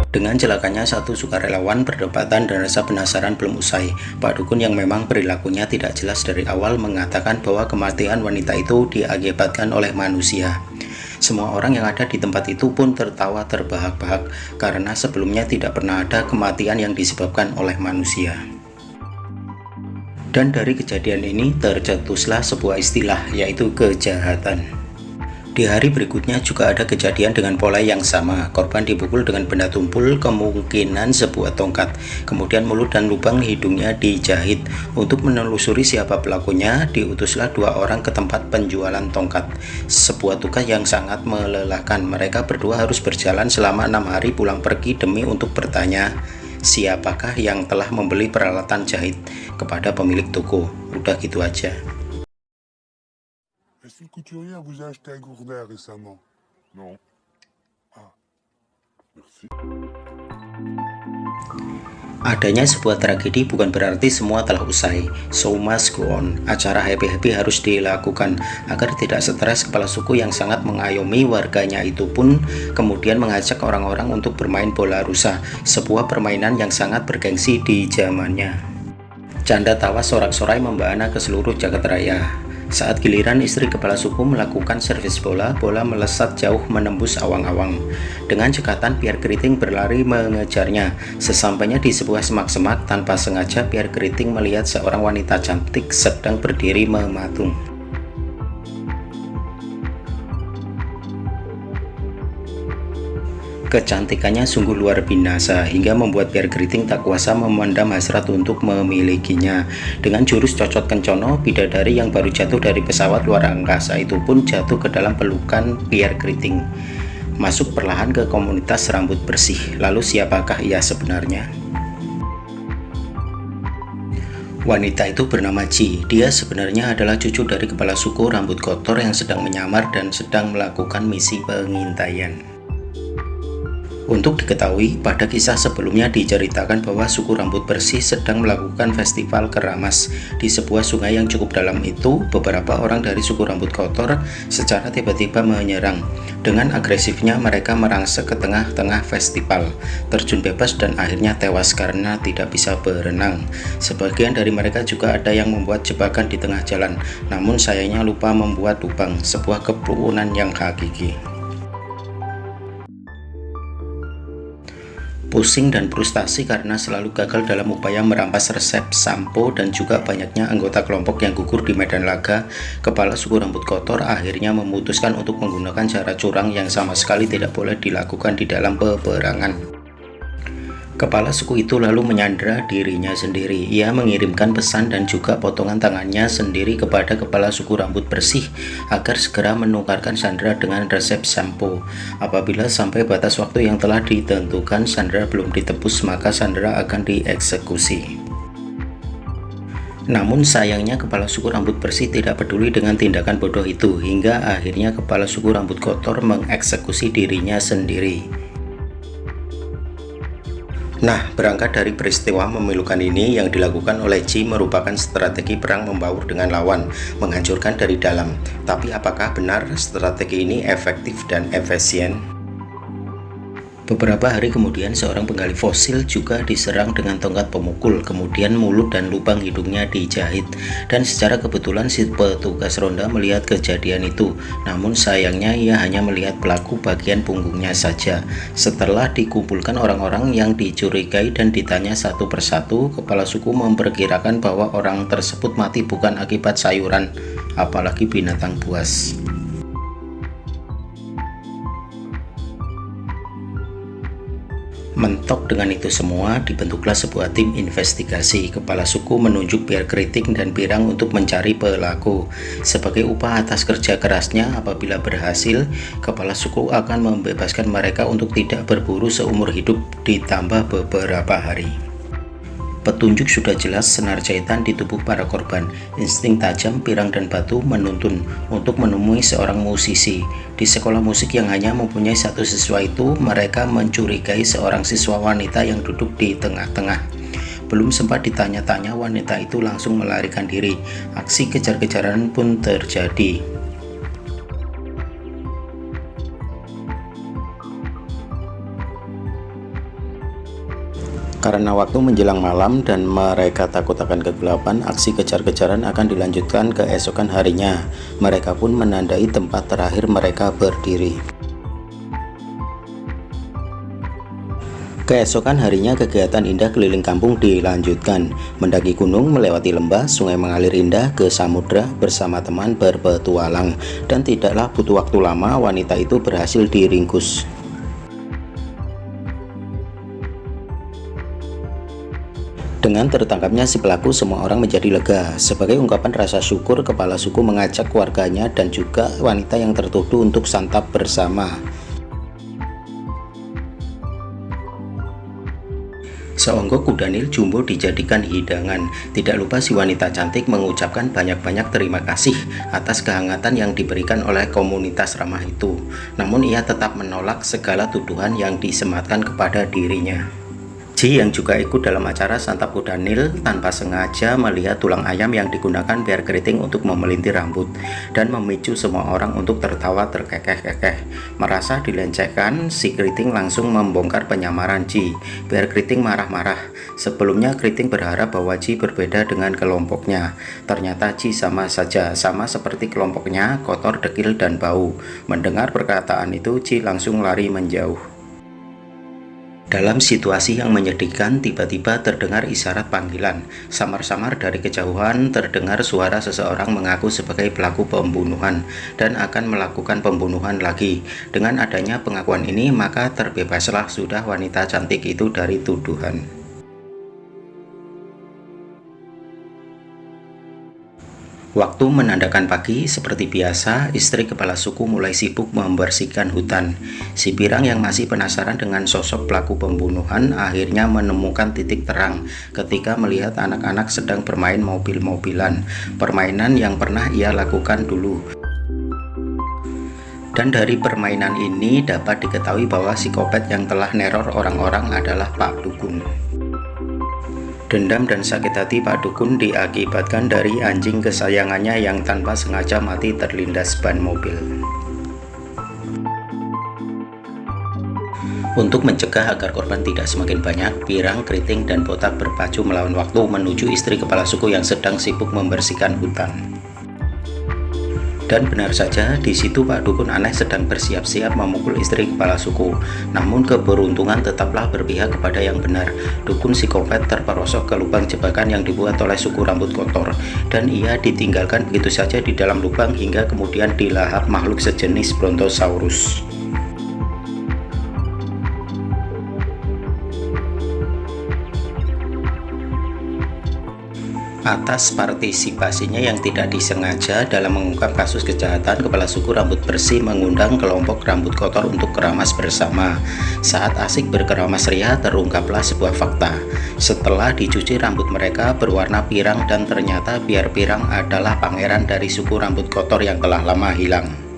Dengan celakanya satu sukarelawan berdebatan dan rasa penasaran belum usai, Pak Dukun yang memang perilakunya tidak jelas dari awal mengatakan bahwa kematian wanita itu diakibatkan oleh manusia. Semua orang yang ada di tempat itu pun tertawa terbahak-bahak karena sebelumnya tidak pernah ada kematian yang disebabkan oleh manusia. Dan dari kejadian ini tercetuslah sebuah istilah, yaitu kejahatan. Di hari berikutnya juga ada kejadian dengan pola yang sama. Korban dipukul dengan benda tumpul, kemungkinan sebuah tongkat. Kemudian mulut dan lubang hidungnya dijahit. Untuk menelusuri siapa pelakunya, diutuslah 2 orang ke tempat penjualan tongkat. Sebuah tugas yang sangat melelahkan. Mereka berdua harus berjalan selama 6 hari pulang pergi demi untuk bertanya, siapakah yang telah membeli peralatan jahit kepada pemilik toko. Udah gitu aja. Est-ce que le couturier vous a acheté un gourdin récemment? Non. Ah, merci. Adanya sebuah tragedi bukan berarti semua telah usai. Show must go on. Acara happy-happy harus dilakukan agar tidak stres. Kepala suku yang sangat mengayomi warganya itu pun kemudian mengajak orang-orang untuk bermain bola rusa, sebuah permainan yang sangat bergengsi di zamannya. Canda tawa sorak-sorai membahana ke seluruh jagat raya. Saat giliran istri kepala suku melakukan servis bola, bola melesat jauh menembus awang-awang. Dengan cekatan, Pierre Keriting berlari mengejarnya. Sesampainya di sebuah semak-semak, tanpa sengaja Pierre Keriting melihat seorang wanita cantik sedang berdiri mematung. Kecantikannya sungguh luar binasa hingga membuat Pierre Keriting tak kuasa memendam hasrat untuk memilikinya. Dengan jurus cocot kencono, bidadari yang baru jatuh dari pesawat luar angkasa itu pun jatuh ke dalam pelukan Pierre Keriting. Masuk perlahan ke komunitas rambut bersih. Lalu siapakah ia sebenarnya? Wanita itu bernama Ji. Dia sebenarnya adalah cucu dari kepala suku rambut kotor yang sedang menyamar dan sedang melakukan misi pengintaian. Untuk diketahui, pada kisah sebelumnya diceritakan bahwa suku rambut bersih sedang melakukan festival keramas. Di sebuah sungai yang cukup dalam itu, beberapa orang dari suku rambut kotor secara tiba-tiba menyerang. Dengan agresifnya mereka merangsek ke tengah-tengah festival, terjun bebas dan akhirnya tewas karena tidak bisa berenang. Sebagian dari mereka juga ada yang membuat jebakan di tengah jalan, namun sayangnya lupa membuat lubang, sebuah kepuunan yang hakiki. Pusing dan frustasi karena selalu gagal dalam upaya merampas resep sampo dan juga banyaknya anggota kelompok yang gugur di medan laga, kepala suku rambut kotor akhirnya memutuskan untuk menggunakan cara curang yang sama sekali tidak boleh dilakukan di dalam peperangan. Kepala suku itu lalu menyandera dirinya sendiri. Ia mengirimkan pesan dan juga potongan tangannya sendiri kepada kepala suku rambut bersih agar segera menukarkan sandera dengan resep sampo. Apabila sampai batas waktu yang telah ditentukan sandera belum ditebus, maka sandera akan dieksekusi. Namun sayangnya kepala suku rambut bersih tidak peduli dengan tindakan bodoh itu, hingga akhirnya kepala suku rambut kotor mengeksekusi dirinya sendiri. Nah, berangkat dari peristiwa memilukan ini, yang dilakukan oleh Ji merupakan strategi perang membaur dengan lawan, menghancurkan dari dalam. Tapi apakah benar strategi ini efektif dan efisien? Beberapa hari kemudian seorang penggali fosil juga diserang dengan tongkat pemukul, kemudian mulut dan lubang hidungnya dijahit. Dan secara kebetulan si petugas ronda melihat kejadian itu, namun sayangnya ia hanya melihat pelaku bagian punggungnya saja. Setelah dikumpulkan orang-orang yang dicurigai dan ditanya satu persatu, kepala suku memperkirakan bahwa orang tersebut mati bukan akibat sayuran, apalagi binatang buas. Mentok dengan itu semua, dibentuklah sebuah tim investigasi. Kepala suku menunjuk Pierre Keriting dan Pirang untuk mencari pelaku. Sebagai upah atas kerja kerasnya, apabila berhasil, kepala suku akan membebaskan mereka untuk tidak berburu seumur hidup ditambah beberapa hari. Petunjuk sudah jelas, senar jahitan di tubuh para korban. Insting tajam, pirang dan batu menuntun untuk menemui seorang musisi. Di sekolah musik yang hanya mempunyai satu siswa itu, mereka mencurigai seorang siswa wanita yang duduk di tengah-tengah. Belum sempat ditanya-tanya, wanita itu langsung melarikan diri. Aksi kejar-kejaran pun terjadi. Karena waktu menjelang malam dan mereka takut akan kegelapan, aksi kejar-kejaran akan dilanjutkan keesokan harinya. Mereka pun menandai tempat terakhir mereka berdiri. Keesokan harinya kegiatan indah keliling kampung dilanjutkan. Mendaki gunung, melewati lembah, sungai mengalir indah ke samudra bersama teman berpetualang. Dan tidaklah butuh waktu lama, wanita itu berhasil diringkus. Dengan tertangkapnya si pelaku, semua orang menjadi lega. Sebagai ungkapan rasa syukur, kepala suku mengajak keluarganya dan juga wanita yang tertuduh untuk santap bersama. Seonggok kudanil jumbo dijadikan hidangan. Tidak lupa si wanita cantik mengucapkan banyak-banyak terima kasih atas kehangatan yang diberikan oleh komunitas ramah itu. Namun ia tetap menolak segala tuduhan yang disematkan kepada dirinya. Ji yang juga ikut dalam acara santap kudanil tanpa sengaja melihat tulang ayam yang digunakan biar keriting untuk memelintir rambut dan memicu semua orang untuk tertawa terkekeh-kekeh. Merasa dilecehkan, si keriting langsung membongkar penyamaran Ji. Biar keriting marah-marah. Sebelumnya keriting berharap bahwa Ji berbeda dengan kelompoknya. Ternyata Ji sama saja, sama seperti kelompoknya, kotor, dekil, dan bau. Mendengar perkataan itu, Ji langsung lari menjauh. Dalam situasi yang menyedihkan, tiba-tiba terdengar isyarat panggilan. Samar-samar dari kejauhan terdengar suara seseorang mengaku sebagai pelaku pembunuhan dan akan melakukan pembunuhan lagi. Dengan adanya pengakuan ini, maka terbebaslah sudah wanita cantik itu dari tuduhan. Waktu menandakan pagi, seperti biasa, istri kepala suku mulai sibuk membersihkan hutan. Si pirang yang masih penasaran dengan sosok pelaku pembunuhan akhirnya menemukan titik terang ketika melihat anak-anak sedang bermain mobil-mobilan, permainan yang pernah ia lakukan dulu. Dan dari permainan ini dapat diketahui bahwa psikopat yang telah neror orang-orang adalah Pak Dukun. Dendam dan sakit hati Pak Dukun diakibatkan dari anjing kesayangannya yang tanpa sengaja mati terlindas ban mobil. Untuk mencegah agar korban tidak semakin banyak, pirang, keriting, dan botak berpacu melawan waktu menuju istri kepala suku yang sedang sibuk membersihkan hutan. Dan benar saja, di situ Pak Dukun aneh sedang bersiap-siap memukul istri kepala suku. Namun keberuntungan tetaplah berpihak kepada yang benar. Dukun psikopat terperosok ke lubang jebakan yang dibuat oleh suku rambut kotor, dan ia ditinggalkan begitu saja di dalam lubang hingga kemudian dilahap makhluk sejenis Brontosaurus. Atas partisipasinya yang tidak disengaja dalam mengungkap kasus kejahatan, kepala suku rambut bersih mengundang kelompok rambut kotor untuk keramas bersama. Saat asik berkeramas ria, terungkaplah sebuah fakta. Setelah dicuci, rambut mereka berwarna pirang dan ternyata biar pirang adalah pangeran dari suku rambut kotor yang telah lama hilang.